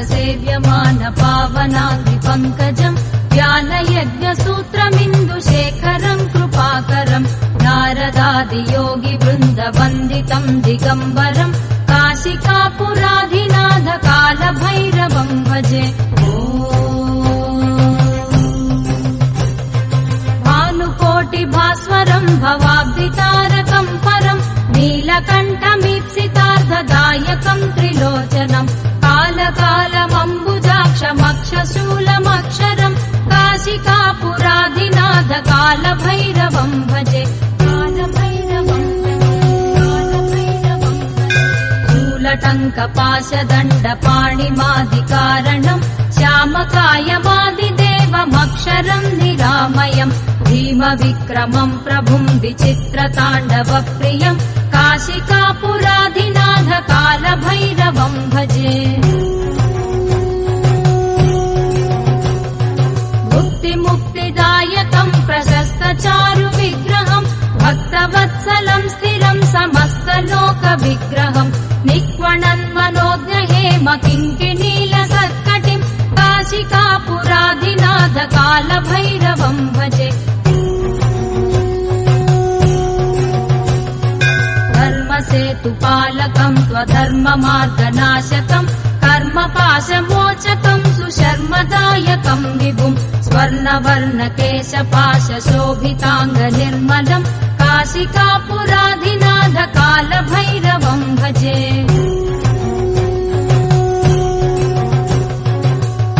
सेव्यमान पावनाग्नि पङ्कजम् ज्ञानयज्ञसूत्रमिन्दुशेखरम् कृपाकरम् नारदादियोगि वृन्दवन्दितम् दिगम्बरम् काशिकापुराधिनाथ कालभैरवम् भजे। भानुकोटिभास्वरम् भवाब्धितारकम् परम् नीलकण्ठमीप्सितार्थदायकम् त्रिलोचनम् कालकालमम्बुजाक्षमक्षशूलमक्षरम् काशिकापुराधिनाथ कालभैरवम् भजे। शूलटङ्कपाशदण्डपाणिमादिकारणम् श्यामकायमादिदेवमक्षरम् निरामयम् भीमविक्रमम् प्रभुम् विचित्रताण्डवप्रियम् काशिकापुराधिनाथ कालभैरवम् भजे। मुक्तिदायकम् प्रशस्तचारुविग्रहम् भक्तवत्सलम् स्थिरम् समस्तलोकविग्रहम् निक्वणन्मनोज्ञहेम किङ्किणीलसत्कटिम् काशिकापुराधिनाथ कालभैरवम् भजे। धर्मसेतुपालकम् त्वधर्ममार्गनाशकम् कर्मपाशमोचकम् सुशर्मदायकम् विभुम् स्वर्णवर्णकेशपाशशोभिताङ्गनिर्मलम् काशिकापुराधिनाथ कालभैरवम् भजे।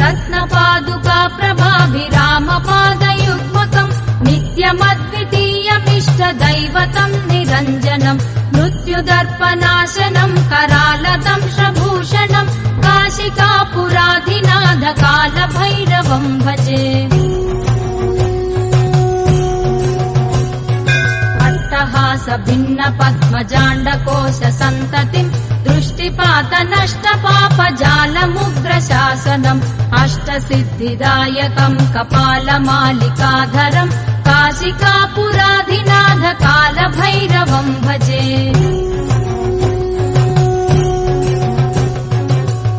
रत्नपादुकाप्रभाभिरामपादयुग्मकम् नित्यमद्वितीयमिष्टदैवतम् निरञ्जनम् मृत्युदर्पनाशनम् करालदंशभूषणम् काशिकापुराधिनाथ कालभैरवम् भजे। अट्टहासभिन्नपद्मजाण्डकोशसन्ततिम् दृष्टिपातनष्टपापजालमुग्रशासनम् अष्टसिद्धिदायकम् कपालमालिकाधरम् काशिकापुराधिनाथ कालभैरवम् भजे।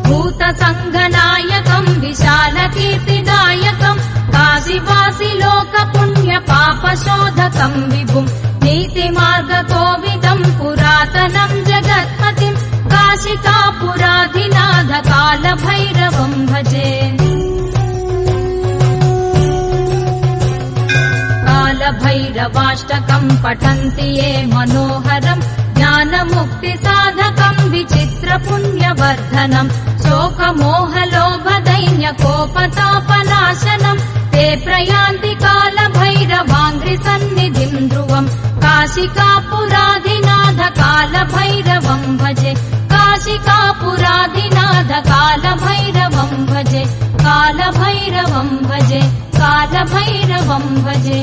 भूतसङ्घनायकम् विशालकीर्तिदायकम् काशीवासिलोकपुण्यपापशोधकम् विभुम् नीतिमार्गकोविदम् पुरातनम् जगत्पतिम् काशिकापुराधिनाथ कालभैरवम् भजे। कालभैरवाष्टकम् पठन्ति ये मनोहरम् ज्ञानमुक्तिसाधकम् विचित्रपुण्यवर्धनम् शोकमोहलोभदैन्यकोपतापनाशनम् ते प्रयान्ति कालभैरवाङ्घ्रिसन्निधिम् ध्रुवम् काशिकापुराधिनाथ कालभैरवम् भजे। काशिकापुराधिनाथ कालभैरवम् भजे। कालभैरवम् भजे। कालभैरवम् भजे।